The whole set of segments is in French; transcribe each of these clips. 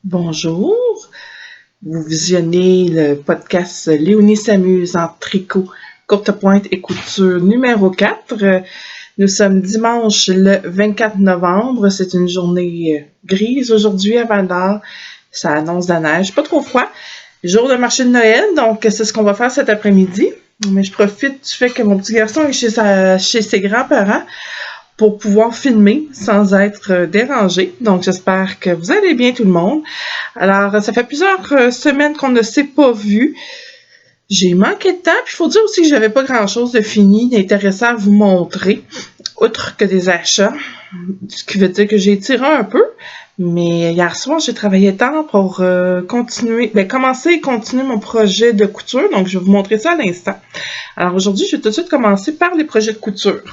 Bonjour, vous visionnez le podcast Léonie s'amuse en tricot, courte pointe et couture numéro 4. Nous sommes dimanche le 24 novembre, c'est une journée grise aujourd'hui à Val-d'Or, ça annonce de la neige, pas trop froid. Jour de marché de Noël, donc c'est ce qu'on va faire cet après-midi. Mais je profite du fait que mon petit garçon est chez ses grands-parents pour pouvoir filmer sans être dérangé. Donc, j'espère que vous allez bien tout le monde. Alors, ça fait plusieurs semaines qu'on ne s'est pas vu. J'ai manqué de temps, puis il faut dire aussi que j'avais pas grand-chose de fini, d'intéressant à vous montrer, outre que des achats, ce qui veut dire que j'ai tiré un peu. Mais hier soir, j'ai travaillé tard pour commencer et continuer mon projet de couture. Donc, je vais vous montrer ça à l'instant. Alors, aujourd'hui, je vais tout de suite commencer par les projets de couture.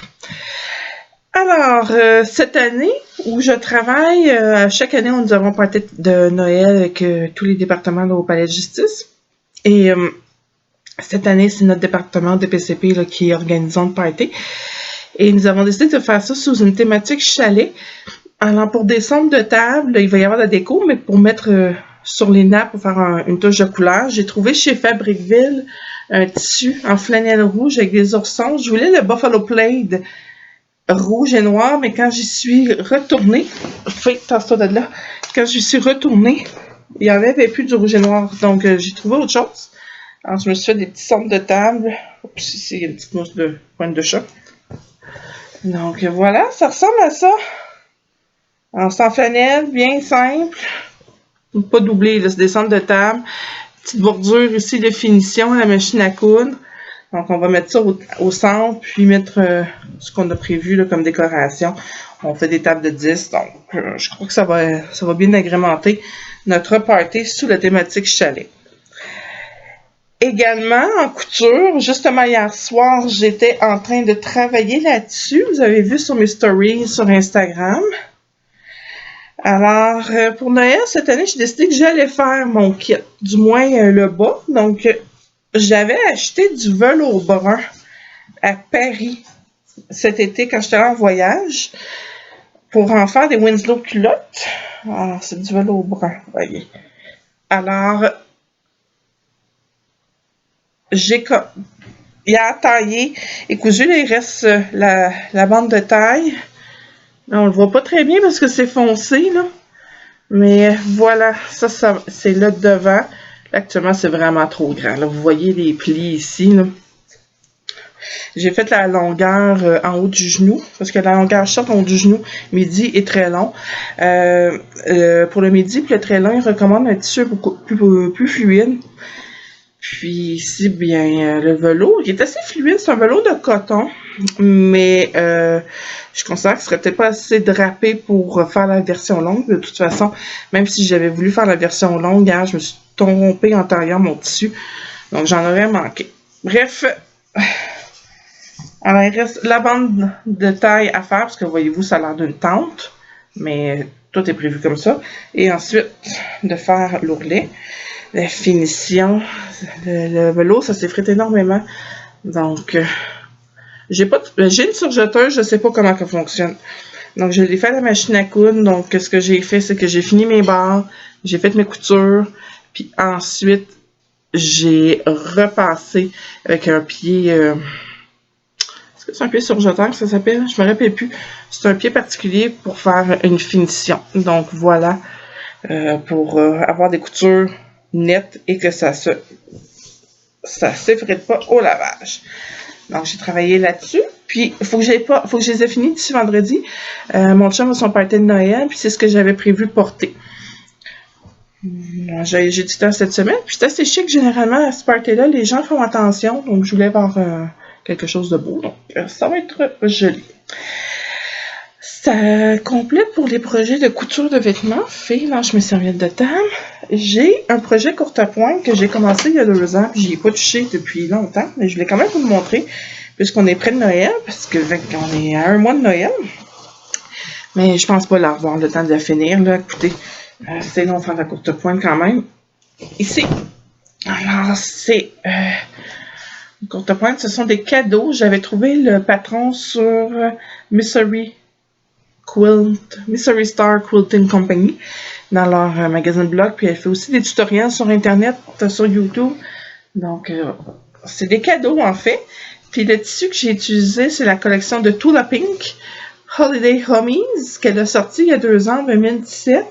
Alors, cette année où je travaille, chaque année, nous avons un party de Noël avec tous les départements au Palais de justice. Et cette année, c'est notre département de PCP là, qui est organisant le party. Et nous avons décidé de faire ça sous une thématique chalet. Alors, pour des centres de table, il va y avoir de la déco, mais pour mettre sur les nappes, pour faire une touche de couleur, j'ai trouvé chez Fabricville un tissu en flanelle rouge avec des oursons. Je voulais le Buffalo Plaid rouge et noir, mais quand j'y suis retournée, quand j'y suis retournée, il n'y avait plus du rouge et noir, donc j'ai trouvé autre chose. Alors, je me suis fait des petits centres de table. Oups, ici, il y a une petite mousse de pointe de chat. Donc, voilà, ça ressemble à ça. En sans flanelle, bien simple. Pas doublé, là, c'est des centres de table. Petite bordure ici de finition à la machine à coudre. Donc, on va mettre ça au centre, puis mettre ce qu'on a prévu là, comme décoration. On fait des tables de 10, donc je crois que ça va bien agrémenter notre party sous la thématique chalet. Également, en couture, justement hier soir, j'étais en train de travailler là-dessus. Vous avez vu sur mes stories sur Instagram. Alors, pour Noël, cette année, j'ai décidé que j'allais faire mon kit, du moins le bas. Donc, j'avais acheté du velours brun à Paris cet été quand j'étais en voyage pour en faire des Winslow culottes. Alors, c'est du velours brun, voyez. Alors, il a taillé et cousu, il reste la bande de taille. Là, on le voit pas très bien parce que c'est foncé, là. Mais voilà, ça c'est là devant. Là, actuellement, c'est vraiment trop grand. Là, vous voyez les plis ici, là. J'ai fait la longueur en haut du genou, parce que la longueur short en haut du genou, midi, est très long. Pour le midi, puis le très long, il recommande un tissu beaucoup plus fluide. Puis ici, bien, le velours, il est assez fluide, c'est un velours de coton, mais je considère que ce serait peut-être pas assez drapé pour faire la version longue. De toute façon, même si j'avais voulu faire la version longue, hier, je me suis trompée en taillant mon tissu, donc j'en aurais manqué. Bref, alors il reste la bande de taille à faire, parce que voyez-vous, ça a l'air d'une tente, mais tout est prévu comme ça. Et ensuite, de faire l'ourlet. La finition, le velours, ça s'effrite énormément. Donc, j'ai une surjeteuse, je sais pas comment ça fonctionne. Donc, je l'ai fait à la machine à coudre. Donc, ce que j'ai fait, c'est que j'ai fini mes barres, j'ai fait mes coutures, puis ensuite, j'ai repassé avec un pied... est-ce que c'est un pied surjeteur que ça s'appelle? Je me rappelle plus. C'est un pied particulier pour faire une finition. Donc, voilà, pour avoir des coutures net et que ça s'effrite pas au lavage. Donc, j'ai travaillé là-dessus. Puis, il faut que je les ai finis d'ici vendredi. Mon chum a son party de Noël, puis c'est ce que j'avais prévu porter. J'ai du temps cette semaine. Puis, c'est assez chic, généralement, à ce party-là. Les gens font attention. Donc, je voulais avoir quelque chose de beau. Donc, ça va être joli. Ça complète pour les projets de couture de vêtements. Lâche mes serviettes de table. J'ai un projet courte pointe que j'ai commencé il y a 2 ans, puis j'y ai pas touché depuis longtemps, mais je voulais quand même vous le montrer, puisqu'on est près de Noël, parce que on est à 1 mois de Noël. Mais je pense pas avoir le temps de la finir, là. Écoutez, c'est long de faire la courte pointe quand même. Ici, alors c'est courte pointe, ce sont des cadeaux. J'avais trouvé le patron sur Missouri Mystery Star Quilting Company dans leur magazine blog. Puis elle fait aussi des tutoriels sur Internet, sur YouTube. Donc, c'est des cadeaux en fait. Puis le tissu que j'ai utilisé, c'est la collection de Tula Pink Holiday Homies qu'elle a sorti il y a 2 ans, 2017.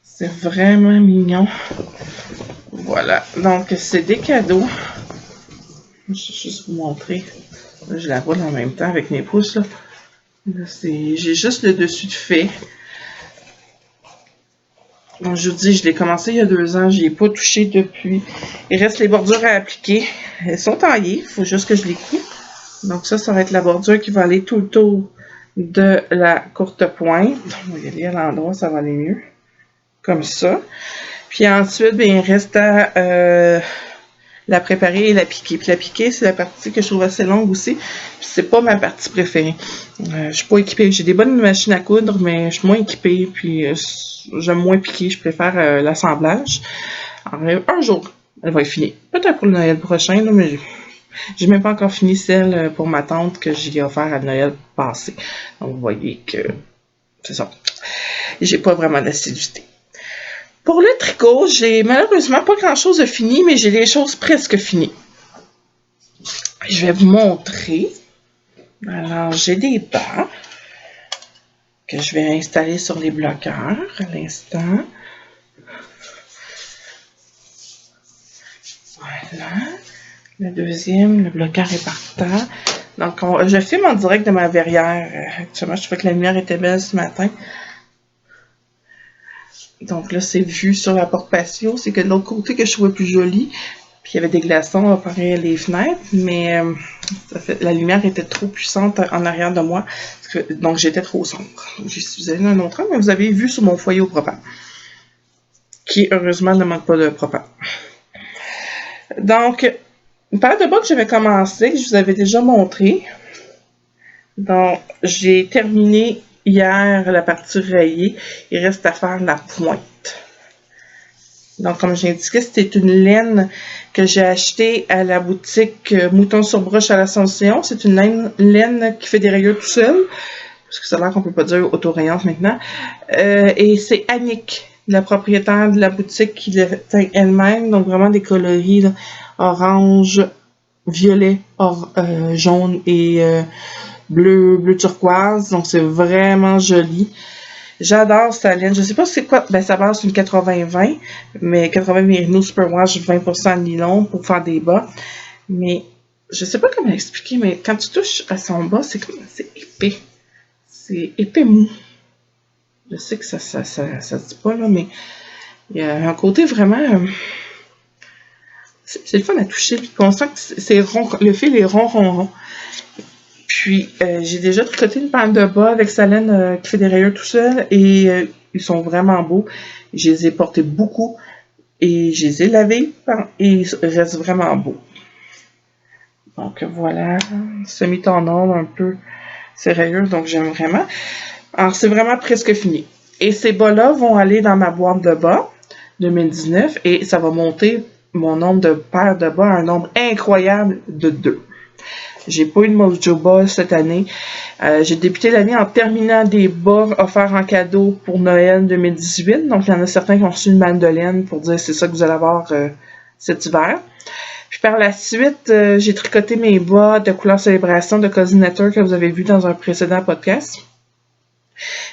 C'est vraiment mignon. Voilà. Donc, c'est des cadeaux. Je vais juste vous montrer. Là, je la roule en même temps avec mes pouces. Là. J'ai juste le dessus de fait. Donc, je vous dis, je l'ai commencé il y a 2 ans. Je n'y ai pas touché depuis. Il reste les bordures à appliquer. Elles sont taillées. Il faut juste que je les coupe. Donc, ça va être la bordure qui va aller tout le tour de la courte pointe. On va y aller à l'endroit, ça va aller mieux. Comme ça. Puis ensuite, bien, il reste à la préparer et la piquer. Puis la piquer, c'est la partie que je trouve assez longue aussi. Puis c'est pas ma partie préférée. Je suis pas équipée. J'ai des bonnes machines à coudre, mais je suis moins équipée. Puis j'aime moins piquer. Je préfère l'assemblage. Alors, un jour, elle va être finie. Peut-être pour le Noël prochain, là, mais j'ai même pas encore fini celle pour ma tante que j'ai offert à Noël passé. Donc vous voyez que c'est ça. J'ai pas vraiment d'assiduité. Pour le tricot, j'ai malheureusement pas grand-chose de fini, mais j'ai des choses presque finies. Je vais vous montrer. Alors, j'ai des bas que je vais installer sur les bloqueurs à l'instant. Voilà. Le deuxième, le bloqueur est partant. Donc, je filme en direct de ma verrière. Actuellement, je trouvais que la lumière était belle ce matin. Donc là, c'est vu sur la porte patio. C'est que de l'autre côté que je trouvais plus joli. Puis il y avait des glaçons à pareil les fenêtres. Mais la lumière était trop puissante en arrière de moi. Donc j'étais trop sombre. J'y suis allée un autre angle, mais vous avez vu sur mon foyer au propane. Qui, heureusement, ne manque pas de propane. Donc, une paire de bas que j'avais commencé, que je vous avais déjà montré. Donc, j'ai terminé hier la partie rayée. Il reste à faire la pointe. Donc, comme j'ai indiqué, c'était une laine que j'ai achetée à la boutique Mouton sur Broche à l'Ascension. C'est une laine qui fait des rayures tout seul. Parce que ça a l'air qu'on peut pas dire auto-rayante maintenant. Et c'est Annick, la propriétaire de la boutique, qui le teint elle-même. Donc, vraiment des coloris là, orange, violet, jaune et bleu turquoise. Donc, c'est vraiment joli. J'adore sa laine. Je sais pas c'est quoi. Ben, sa base, c'est une 80-20. Mais 80 Merino Superwash, 20% nylon pour faire des bas. Mais, je sais pas comment expliquer, mais quand tu touches à son bas, c'est épais. C'est épais mou. Je sais que ça se dit pas, là, mais il y a un côté vraiment... c'est le fun à toucher. Puis on sent que c'est rond. Le fil est rond. Puis, j'ai déjà tricoté une paire de bas avec sa laine qui fait des rayures tout seul. Et ils sont vraiment beaux. Je les ai portés beaucoup. Et je les ai lavés. Et ils restent vraiment beaux. Donc, voilà. Semi-ton un peu ces rayures. Donc, j'aime vraiment. Alors, c'est vraiment presque fini. Et ces bas-là vont aller dans ma boîte de bas 2019 et ça va monter mon nombre de paires de bas à un nombre incroyable de 2. J'ai pas eu de Mojo bas cette année. J'ai débuté l'année en terminant des bas offerts en cadeau pour Noël 2018. Donc, il y en a certains qui ont reçu une mandoline pour dire c'est ça que vous allez avoir cet hiver. Puis par la suite, j'ai tricoté mes bas de couleur célébration de Cosinator que vous avez vu dans un précédent podcast.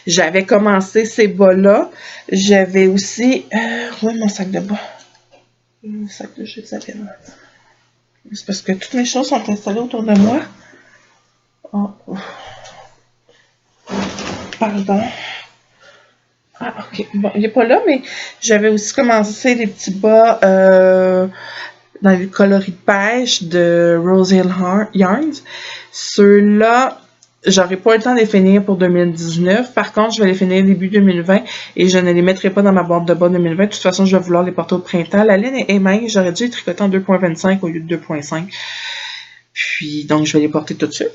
J'avais commencé ces bas-là. J'avais aussi... où est mon sac de bas? Mon sac de jeux, ça vient. C'est parce que toutes mes choses sont installées autour de moi. Oh. Pardon. Ah, ok. Bon, il n'est pas là, mais j'avais aussi commencé les petits bas dans les coloris de pêche de Rose Hill Yarns. Ceux-là... J'aurai pas le temps de les finir pour 2019. Par contre, je vais les finir début 2020 et je ne les mettrai pas dans ma boîte de bas 2020. De toute façon, je vais vouloir les porter au printemps. La laine est mince. J'aurais dû les tricoter en 2.25 au lieu de 2.5. Puis, donc, je vais les porter tout de suite.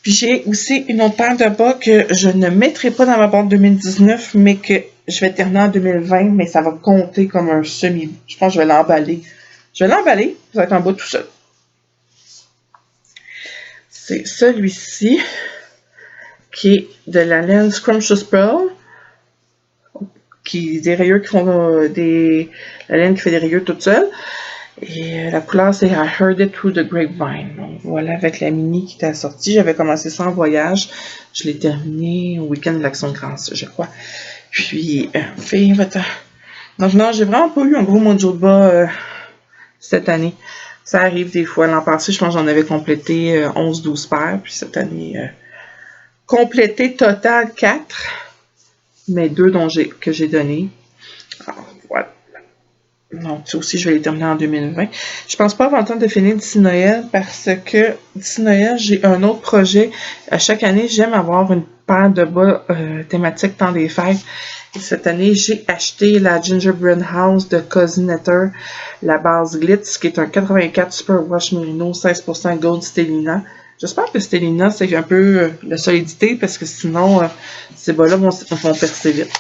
Puis, j'ai aussi une autre paire de bas que je ne mettrai pas dans ma boîte 2019, mais que je vais terminer en 2020, mais ça va compter comme un semi. Je pense que je vais l'emballer. Ça va être en bas tout seul. C'est celui-ci qui est de la laine Scrumptious Pearl, des rayures qui font la laine qui fait des rayures toute seule. Et la couleur, c'est I Heard It Through the Grapevine. Donc voilà, avec la mini qui était sortie. J'avais commencé ça en voyage. Je l'ai terminé au week-end de l'Action de Grâce, je crois. Puis, fille, va-t'en. Donc non, j'ai vraiment pas eu un gros mojo de bas cette année. Ça arrive des fois. L'an passé, je pense que j'en avais complété 11-12 paires. Puis cette année, complété total 4. Mais 2 que j'ai donné. Alors, voilà. Donc, ça aussi, je vais les terminer en 2020. Je pense pas avoir le temps de finir d'ici Noël parce que d'ici Noël, j'ai un autre projet. À chaque année, j'aime avoir une paire de bas thématique temps des fêtes. Et cette année, j'ai acheté la Gingerbread House de Cosinator, la base Glitz, qui est un 84 Super Wash Merino, 16% Gold Stellina. J'espère que Stellina, c'est un peu la solidité parce que sinon, ces bas-là vont percer vite.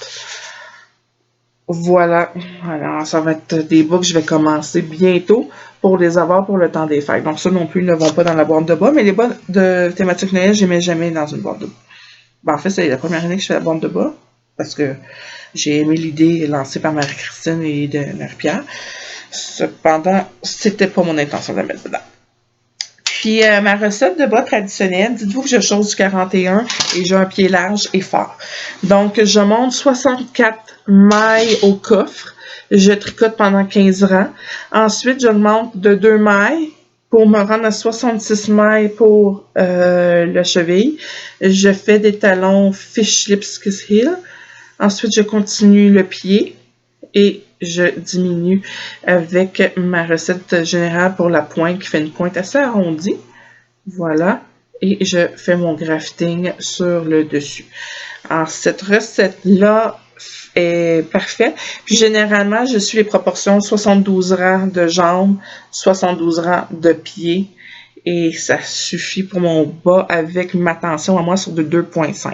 Voilà, alors ça va être des bas que je vais commencer bientôt pour les avoir pour le temps des fêtes. Donc ça non plus, ils ne vont pas dans la boîte de bas, mais les bas de thématique Noël, je les mets jamais dans une boîte de bas. Ben, en fait, c'est la première année que je fais la boîte de bas, parce que j'ai aimé l'idée lancée par Marie-Christine et de Marie-Pierre. Cependant, c'était pas mon intention de la mettre dedans. Puis ma recette de bas traditionnelle, dites-vous que je chose du 41 et j'ai un pied large et fort. Donc, je monte 64 mailles au coffre. Je tricote pendant 15 rangs. Ensuite, j'augmente de 2 mailles pour me rendre à 66 mailles pour le cheville. Je fais des talons Fish Lips Kiss Heel. Ensuite, je continue le pied et je diminue avec ma recette générale pour la pointe qui fait une pointe assez arrondie. Voilà. Et je fais mon grafting sur le dessus. Alors, cette recette-là est parfaite. Puis, généralement, je suis les proportions 72 rangs de jambes, 72 rangs de pieds. Et ça suffit pour mon bas avec ma tension à moi sur de 2.5.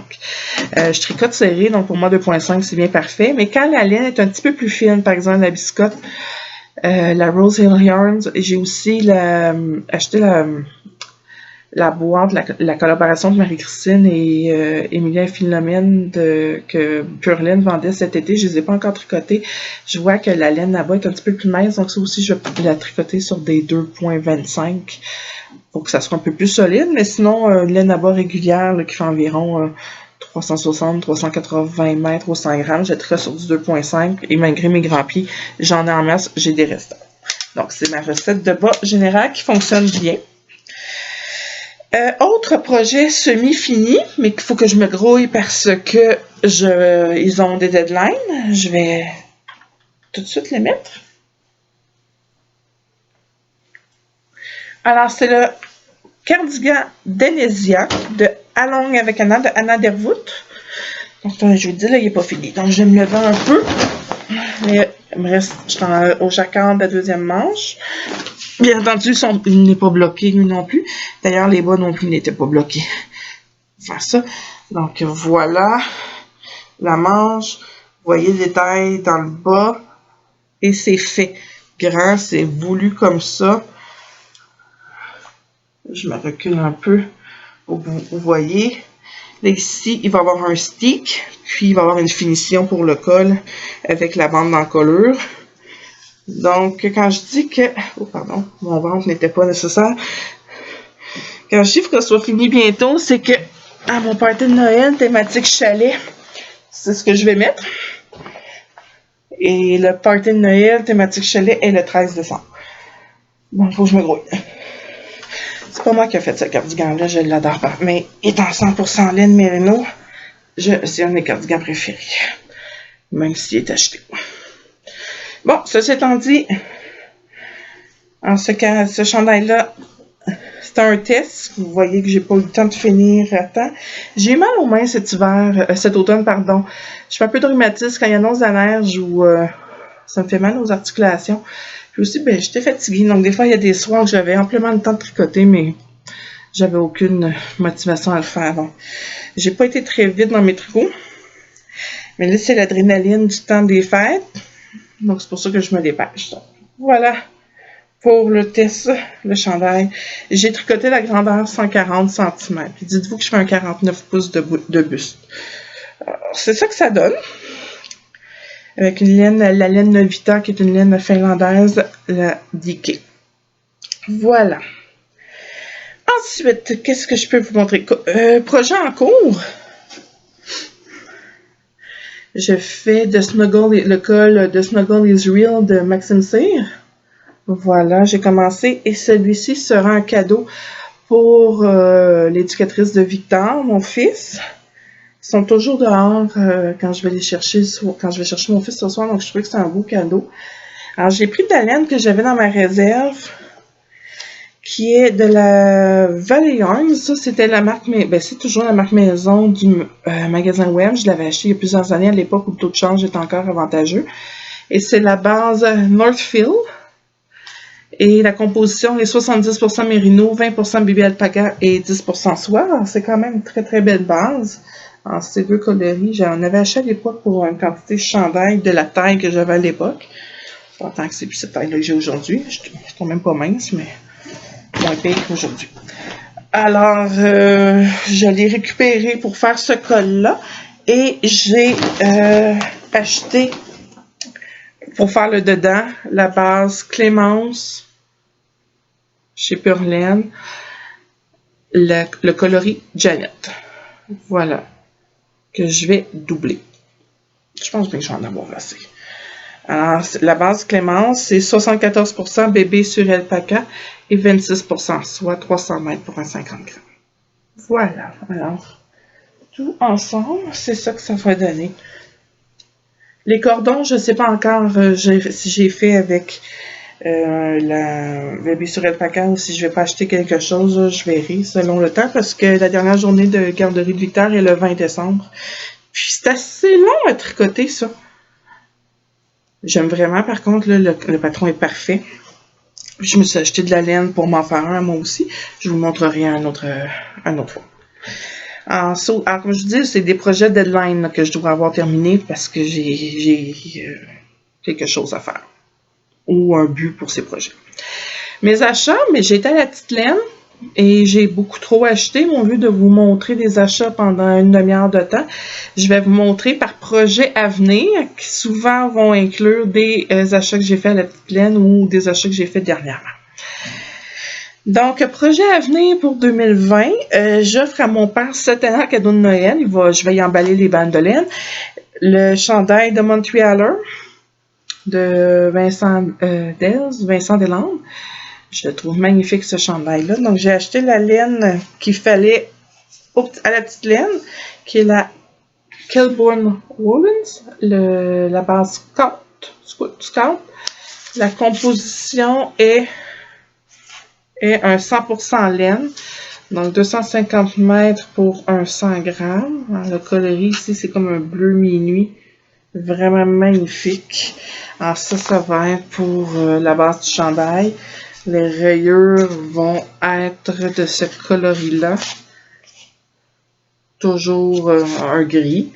Je tricote serré, donc pour moi 2.5 c'est bien parfait. Mais quand la laine est un petit peu plus fine, par exemple la biscotte, la Rose Hill Yarns, j'ai aussi acheté la boîte, la collaboration de Marie-Christine et Emilia Philomène que Purelaine vendait cet été. Je les ai pas encore tricotées. Je vois que la laine là-bas est un petit peu plus mince, donc ça aussi je vais la tricoter sur des 2.25 pour que ça soit un peu plus solide. Mais sinon, laine à bas régulière là, qui fait environ 360-380 mètres au 100 grammes, je tricote sur du 2.5 et malgré mes grands pieds, j'en ai en masse, j'ai des restants. Donc, c'est ma recette de bas générale qui fonctionne bien. Autre projet semi-fini, mais qu'il faut que je me grouille parce que ils ont des deadlines. Je vais tout de suite les mettre. Alors, c'est le cardigan d'Enesia de Along avec Anna de Anna Dervoot. Donc, je vous dis, là, il n'est pas fini. Donc, je vais me lever un peu. Mais il me reste, je suis au jacquard de la deuxième manche. Bien entendu, il n'est pas bloqué, lui non plus. D'ailleurs, les bas non plus n'étaient pas bloqués. Faire ça. Donc, voilà la manche. Vous voyez le détail dans le bas. Et c'est fait. Grand, c'est voulu comme ça. Je me recule un peu pour que vous voyez. Là, ici, il va y avoir un stick. Puis, il va y avoir une finition pour le col avec la bande d'encolure. Donc, quand je dis que... Oh, pardon, mon ventre n'était pas nécessaire. Quand je dis que ça soit fini bientôt, c'est que à mon party de Noël, thématique chalet, c'est ce que je vais mettre. Et le party de Noël, thématique chalet, est le 13 décembre. Donc, il faut que je me grouille. C'est pas moi qui ai fait ce cardigan-là, je l'adore pas. Mais étant 100% laine mérino, c'est un de mes cardigans préférés. Même s'il est acheté. Bon, ceci étant dit, en ce chandail-là, c'est un test. Vous voyez que j'ai pas eu le temps de finir à temps. J'ai mal aux mains cet automne, pardon. Je fais un peu de rhumatisme quand il annonce la neige ou ça me fait mal aux articulations. Puis aussi, j'étais fatiguée. Donc, des fois, il y a des soirs où j'avais amplement le temps de tricoter, mais j'avais aucune motivation à le faire. Donc, j'ai pas été très vite dans mes tricots. Mais là, c'est l'adrénaline du temps des fêtes. Donc, c'est pour ça que je me dépêche. Donc, voilà pour le test, le chandail, j'ai tricoté la grandeur 140 cm. Puis dites-vous que je fais un 49 pouces de buste. C'est ça que ça donne. Avec une laine, la laine Novita, qui est une laine finlandaise, la Dike. Voilà. Ensuite, qu'est-ce que je peux vous montrer? Projet en cours. Je fais le col de Snuggle is Real de Maxime Cyr. Voilà, j'ai commencé et celui-ci sera un cadeau pour l'éducatrice de Victor, mon fils. Ils sont toujours dehors quand je vais les chercher, quand je vais chercher mon fils ce soir, donc je trouvais que c'était un beau cadeau. Alors, j'ai pris de la laine que j'avais dans ma réserve, qui est de la Valley Yarns. Ça, c'était la marque, c'est toujours la marque maison du magasin web. Je l'avais acheté il y a plusieurs années, à l'époque où le taux de change était encore avantageux. Et c'est la base Northfield. Et la composition est 70% mérino, 20% bébé alpaca et 10% soie. C'est quand même une très très belle base. En ces deux coloris, j'en avais acheté à l'époque pour une quantité de chandail de la taille que j'avais à l'époque. Pas tant que c'est plus cette taille-là que j'ai aujourd'hui. Je suis quand même pas mince, mais moins pire qu'aujourd'hui. Alors, je l'ai récupéré pour faire ce col-là. Et j'ai acheté, pour faire le dedans, la base Clémence chez Purlaine, le coloris Janet. Voilà. Que je vais doubler. Je pense bien que je vais en avoir assez. Alors, la base Clémence, c'est 74% bébé sur alpaca et 26% soit 300 mètres pour un 50 grammes. Voilà. Alors, tout ensemble, c'est ça que ça va donner. Les cordons, je ne sais pas encore si j'ai fait avec la bébé sur alpaca ou si je vais pas acheter quelque chose. Je verrai selon le temps parce que la dernière journée de garderie de Victor est le 20 décembre. Puis c'est assez long à tricoter, ça. J'aime vraiment, par contre, là, le patron est parfait. Je me suis acheté de la laine pour m'en faire un, moi aussi. Je vous montrerai un autre fois. Alors, comme je dis, c'est des projets deadline là, que je dois avoir terminés parce que j'ai quelque chose à faire. Ou un but pour ces projets. Mes achats, mais j'ai été à la petite laine. Et j'ai beaucoup trop acheté. Au lieu de vous montrer des achats pendant une demi-heure de temps, je vais vous montrer par projet à venir, qui souvent vont inclure des achats que j'ai fait à la petite laine ou des achats que j'ai fait dernièrement. Donc, projet à venir pour 2020, j'offre à mon père cette année en cadeau de Noël. Je vais y emballer les bandes de laine. Le chandail de Montrealer de Vincent Deslandes. Je le trouve magnifique, ce chandail-là. Donc, j'ai acheté la laine qu'il fallait à la petite laine, qui est la Kilburn Woolens, la base Scout. La composition est un 100% laine. Donc, 250 mètres pour un 100 grammes. Alors, le coloris ici, c'est comme un bleu minuit. Vraiment magnifique. Alors, ça va être pour la base du chandail. Les rayures vont être de ce coloris-là. Toujours un gris.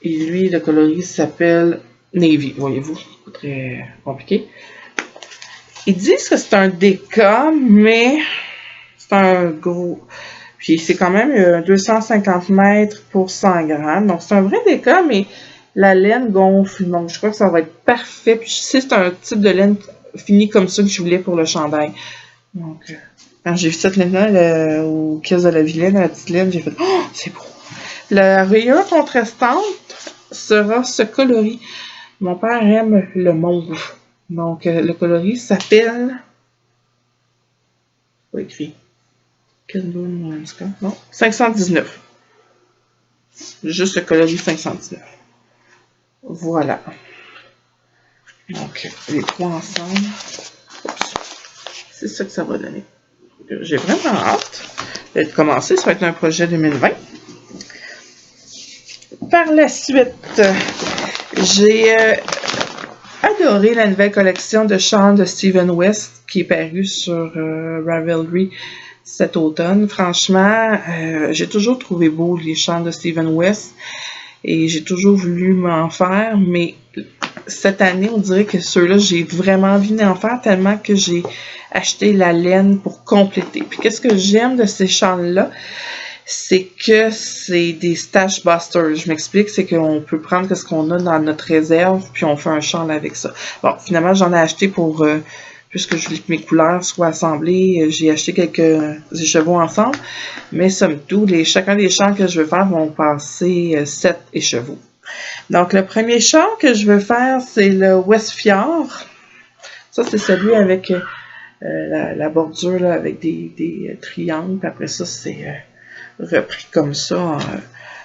Et lui, le coloris s'appelle Navy. Voyez-vous, pas très compliqué. Ils disent que c'est un déca, mais c'est un gros. Puis c'est quand même 250 mètres pour 100 grammes. Donc c'est un vrai déca, mais la laine gonfle. Donc je crois que ça va être parfait. Puis c'est un type de laine fini comme ça que je voulais pour le chandail. Donc, quand j'ai vu cette laine-là au kiosque de la Vilaine, à la petite laine, j'ai fait « Oh, c'est beau! » La rayure contrastante sera ce coloris. Mon père aime le mauve. Donc, le coloris s'appelle... Pas écrit. Non, 519. Juste le coloris 519. Voilà. Donc, les trois ensemble. Oups. C'est ça que ça va donner. J'ai vraiment hâte de commencer. Ça va être un projet 2020. Par la suite, j'ai adoré la nouvelle collection de chants de Stephen West qui est parue sur Ravelry cet automne. Franchement, j'ai toujours trouvé beau les chants de Stephen West et j'ai toujours voulu m'en faire, mais cette année, on dirait que ceux-là, j'ai vraiment envie d'en faire tellement que j'ai acheté la laine pour compléter. Puis qu'est-ce que j'aime de ces châles-là? C'est que c'est des stash busters. Je m'explique, c'est qu'on peut prendre ce qu'on a dans notre réserve, puis on fait un châle avec ça. Bon, finalement, j'en ai acheté pour, puisque je voulais que mes couleurs soient assemblées, j'ai acheté quelques écheveaux ensemble, mais somme toute, chacun des châles que je veux faire vont passer 7 écheveaux. Donc, le premier châle que je veux faire, c'est le Westfjord. Ça, c'est celui avec la bordure là, avec des triangles, puis après ça, c'est repris comme ça,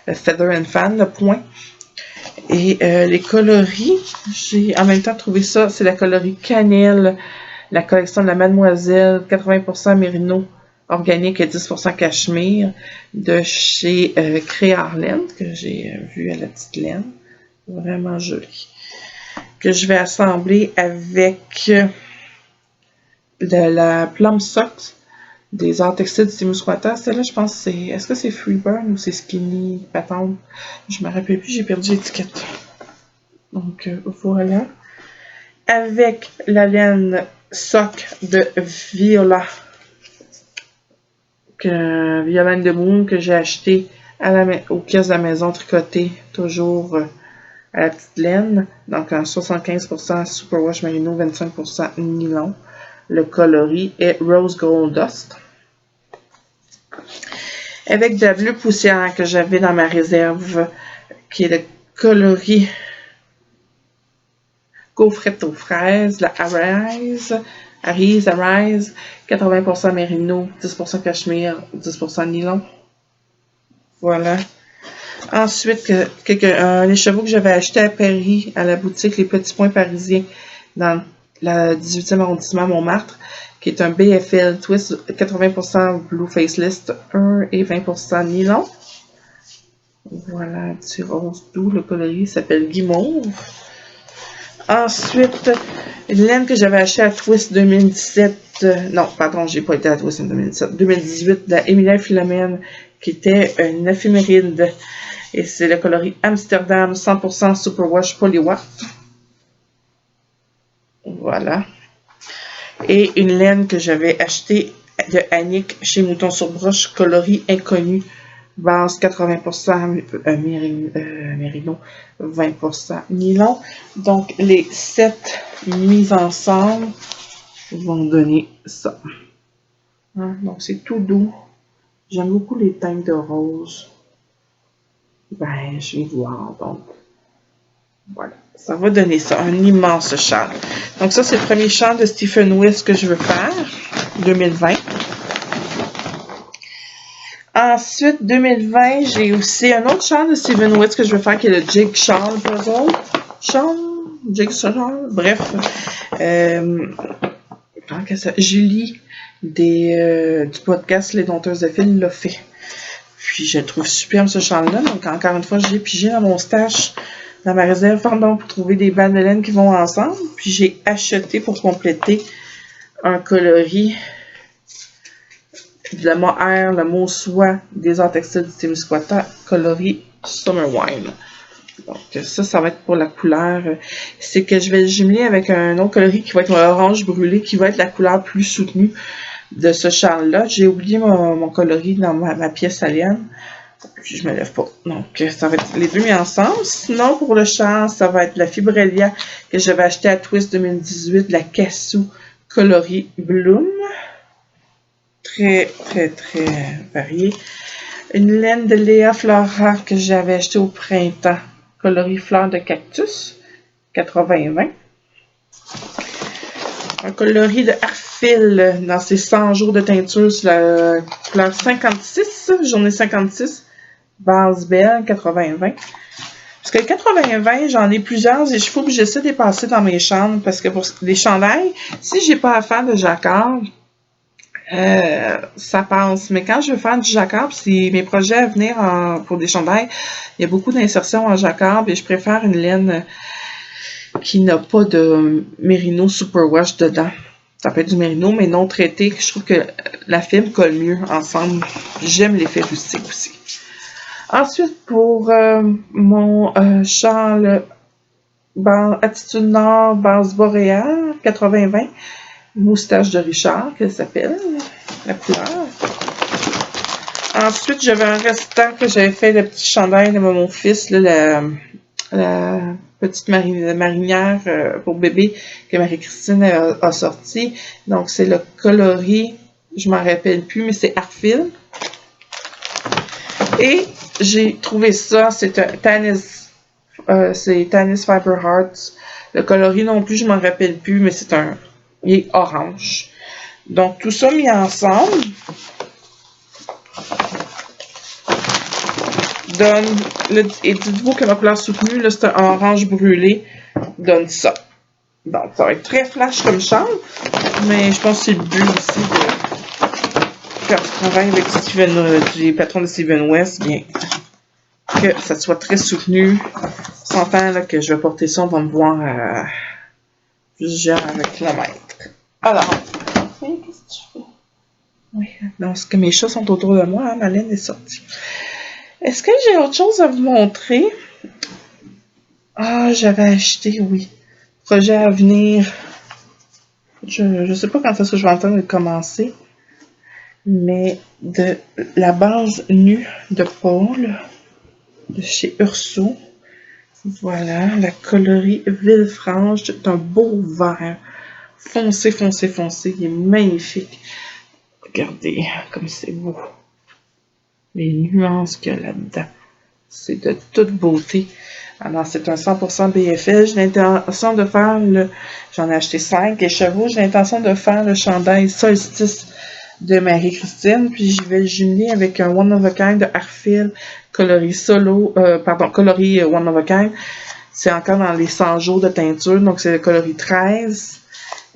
le Feather and Fan, le point. Et les coloris, j'ai en même temps trouvé ça, c'est la coloris cannelle, la collection de la Mademoiselle, 80% mérino organique et 10% cachemire, de chez Créarlaine, que j'ai vu à la petite laine. Vraiment joli. Que je vais assembler avec de la Plum Socks des arts textiles du Témiscouata. Celle-là, je pense c'est... Est-ce que c'est Freeburn ou c'est Skinny Patente? Je me rappelle plus, j'ai perdu l'étiquette. Donc, voilà. Avec la laine Sock de Viola. Violaine de Moon que j'ai acheté au kiosque de la maison tricotée. Toujours... à la petite laine, donc en 75% Superwash Merino, 25% nylon. Le coloris est Rose Gold Dust. Avec de la bleue poussière que j'avais dans ma réserve, qui est le coloris gaufrette aux fraises, la Arise, 80% Merino, 10% cachemire, 10% nylon. Voilà. Ensuite, un écheveau que j'avais acheté à Paris, à la boutique Les Petits Points Parisiens, dans le 18e arrondissement à Montmartre, qui est un BFL Twist, 80% Blue Faceless 1 et 20% nylon. Voilà, du rose doux, le coloris s'appelle Guimauve. Ensuite, une laine que j'avais achetée à Twist 2017, non, pardon, j'ai pas été à Twist en 2017, 2018, de la Emilia Philomène, qui était une éphéméride. Et c'est le coloris Amsterdam 100% Superwash Polywatt. Voilà. Et une laine que j'avais achetée de Annick chez Mouton sur Broche, coloris inconnu, base 80% mérino, 20% nylon. Donc, les 7 mises ensemble vont donner ça. Hein? Donc, c'est tout doux. J'aime beaucoup les teintes de rose. Ben, je vais voir, donc. Voilà. Ça va donner ça, un immense châle. Donc ça, c'est le premier châle de Stephen West que je veux faire, 2020. Ensuite, 2020, j'ai aussi un autre châle de Stephen West que je veux faire, qui est le Jigsaw Puzzle. Jigsaw, bref. Julie du podcast Les Dompteuses de Fil l'a fait. Puis je trouve superbe ce châle-là. Donc encore une fois, j'ai pigé dans mon stash, dans ma réserve, pardon, pour trouver des balles de laine qui vont ensemble. Puis j'ai acheté pour compléter un coloris de la mohair, le mot soie des arts textiles du Témiscouata, coloris Summer Wine. Donc ça va être pour la couleur. C'est que je vais le jumeler avec un autre coloris qui va être orange brûlé, qui va être la couleur plus soutenue de ce châle-là. J'ai oublié mon coloris dans ma pièce à laine. Puis je me lève pas. Donc, ça va être les deux mis ensemble. Sinon, pour le châle, ça va être la Fibrelia que j'avais acheté à Twist 2018, la Cassou coloris Bloom. Très, très, très variée. Une laine de Léa Flora que j'avais acheté au printemps, coloris fleur de cactus, 80-20. Un coloris de Arfil dans ses 100 jours de teinture sur la couleur 56, journée 56, base belle, 80-20. Parce que le 80-20, j'en ai plusieurs et je faut que j'essaie de les passer dans mes chambres parce que pour les chandails, si j'ai pas à faire de jacquard, ça passe. Mais quand je veux faire du jacquard, si mes projets à venir pour des chandails, il y a beaucoup d'insertions en jacquard et je préfère une laine qui n'a pas de mérino superwash dedans. Ça peut être du mérino, mais non traité. Je trouve que la fibre colle mieux ensemble. J'aime l'effet rustique aussi. Ensuite, pour mon châle Attitude Nord, base boréale, 80-20. Moustache de Richard, qu'elle s'appelle, la couleur. Ensuite, j'avais un restant que j'avais fait le petit chandail de mon fils, là, la petite marinière pour bébé que Marie-Christine a sorti. Donc, c'est le coloris, je m'en rappelle plus, mais c'est Arfil. Et j'ai trouvé ça, c'est un Tanis Fiber Hearts. Le coloris non plus, je m'en rappelle plus, mais il est orange. Donc, tout ça mis ensemble donne, et dites-vous que ma couleur soutenue, là, c'est un orange brûlé, donne ça. Donc, ça va être très flash comme chambre, mais je pense que c'est le but aussi de faire du travail avec du patron de Steven West, bien que ça soit très soutenu. S'entend là que je vais porter ça, on va me voir à plusieurs kilomètres. Alors, qu'est-ce que tu fais? Oui, donc que mes chats sont autour de moi, hein, ma laine est sortie. Est-ce que j'ai autre chose à vous montrer? Ah, j'avais acheté, oui. Projet à venir. Je ne sais pas quand est-ce que je vais entendre commencer. Mais de la base nue de Paul, de chez Urso. Voilà, la coloris Villefranche. C'est un beau vert. Foncé, foncé, foncé. Il est magnifique. Regardez comme c'est beau. Les nuances qu'il y a là-dedans. C'est de toute beauté. Alors, c'est un 100% BFL. J'ai l'intention de faire j'en ai acheté 5 chevaux. J'ai l'intention de faire le chandail Solstice de Marie-Christine. Puis, je vais le jumeler avec un One of a Kind de Arfil coloris coloris One of a Kind. C'est encore dans les 100 jours de teinture. Donc, c'est le coloris 13.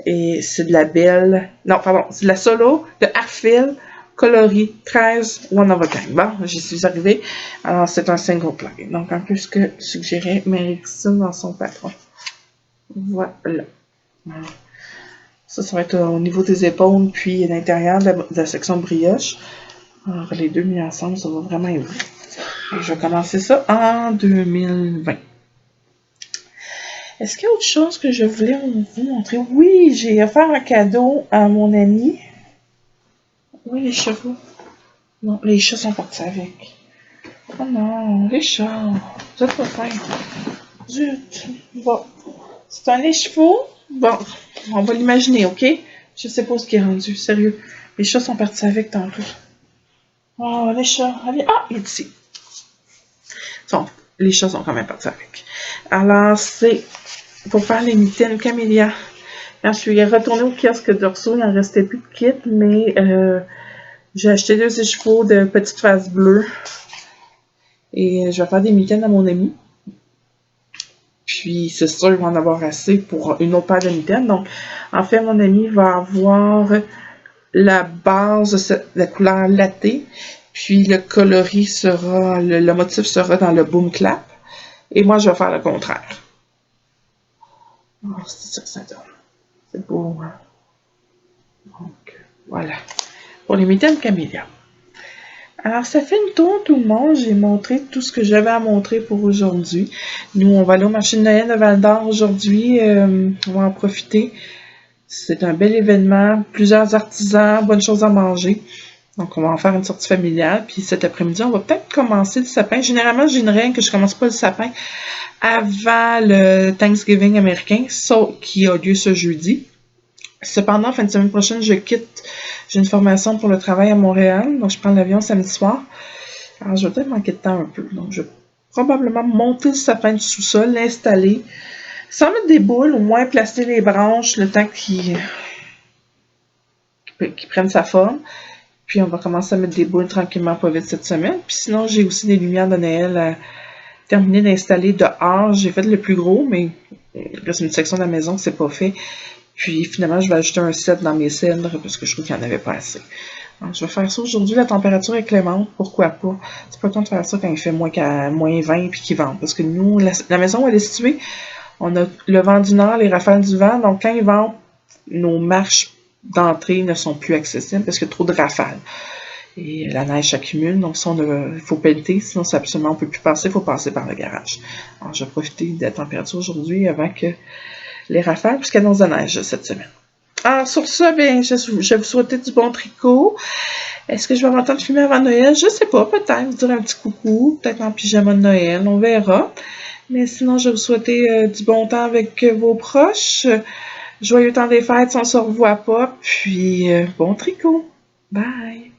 Et c'est de la belle... Non, pardon. C'est de la Solo de Arfil coloris 13 One of a Kind. Bon, j'y suis arrivée. Alors, c'est un single ply. Donc, un peu ce que suggérait Marie-Christine dans son patron. Voilà. Ça va être au niveau des épaules, puis l'intérieur de la section brioche. Alors, les deux mis ensemble, ça va vraiment être beau. Et je vais commencer ça en 2020. Est-ce qu'il y a autre chose que je voulais vous montrer? Oui, j'ai offert un cadeau à mon ami. Oui, les chevaux. Non, les chats sont partis avec. Oh non, les chats. Vous êtes pas fin. Zut. Bon. C'est un lait chevaux. Bon, on va l'imaginer, ok? Je sais pas ce qui est rendu, sérieux. Les chats sont partis avec tantôt. Oh, les chats. Allez. Ah, il est ici. Les chats sont quand même partis avec. Alors, c'est pour faire les mitaines Camélia. Quand je suis retournée au kiosque d'Orso, il n'en restait plus de kit, mais j'ai acheté 2 écheveaux de petites faces bleues. Et je vais faire des mitaines à mon ami. Puis, c'est sûr, il va en avoir assez pour une autre paire de mitaines. Donc, en fait, mon ami va avoir la base de la couleur latée. Puis, le coloris sera, le motif sera dans le boom clap. Et moi, je vais faire le contraire. Oh, c'est ça que ça donne. C'est beau, hein? Donc, voilà. Pour les mitaines Camélia. Alors, ça fait une tour, tout le monde. J'ai montré tout ce que j'avais à montrer pour aujourd'hui. Nous, on va aller au marché de Noël de Val-d'Or aujourd'hui. On va en profiter. C'est un bel événement. Plusieurs artisans, bonnes choses à manger. Donc, on va en faire une sortie familiale. Puis cet après-midi, on va peut-être commencer le sapin. Généralement, j'ai une règle que je commence pas le sapin avant le Thanksgiving américain, qui a lieu ce jeudi. Cependant, fin de semaine prochaine, j'ai une formation pour le travail à Montréal, donc je prends l'avion samedi soir. Alors, je vais peut-être manquer de temps un peu. Donc, je vais probablement monter le sapin du sous-sol, l'installer, sans mettre des boules, au moins placer les branches le temps qu'il prenne sa forme. Puis, on va commencer à mettre des boules tranquillement, pas vite cette semaine. Puis sinon, j'ai aussi des lumières de Noël à terminer d'installer dehors. J'ai fait le plus gros, mais il reste une section de la maison que c'est pas fait. Puis finalement, je vais ajouter un set dans mes cendres parce que je trouve qu'il n'y en avait pas assez. Donc, je vais faire ça aujourd'hui. La température est clémente. Pourquoi pas? C'est pas le temps de faire ça quand il fait moins 20 puis qu'il vente. Parce que nous, la maison où elle est située, on a le vent du nord, les rafales du vent. Donc, quand il vente, nos marches d'entrée ne sont plus accessibles parce qu'il y a trop de rafales. Et la neige s'accumule, donc il faut pelleter, sinon absolument on ne peut plus passer, il faut passer par le garage. Alors, je vais profiter de la température aujourd'hui avant que les rafales, puisqu'il annonce de la neige cette semaine. Alors, sur ça, bien, je vous souhaiter du bon tricot. Est-ce que je vais m'entendre filmer avant Noël? Je sais pas, peut-être. Vous dire un petit coucou, peut-être en pyjama de Noël, on verra. Mais sinon, je vais vous souhaiter du bon temps avec vos proches. Joyeux temps des fêtes si on se revoit pas. Puis, bon tricot. Bye!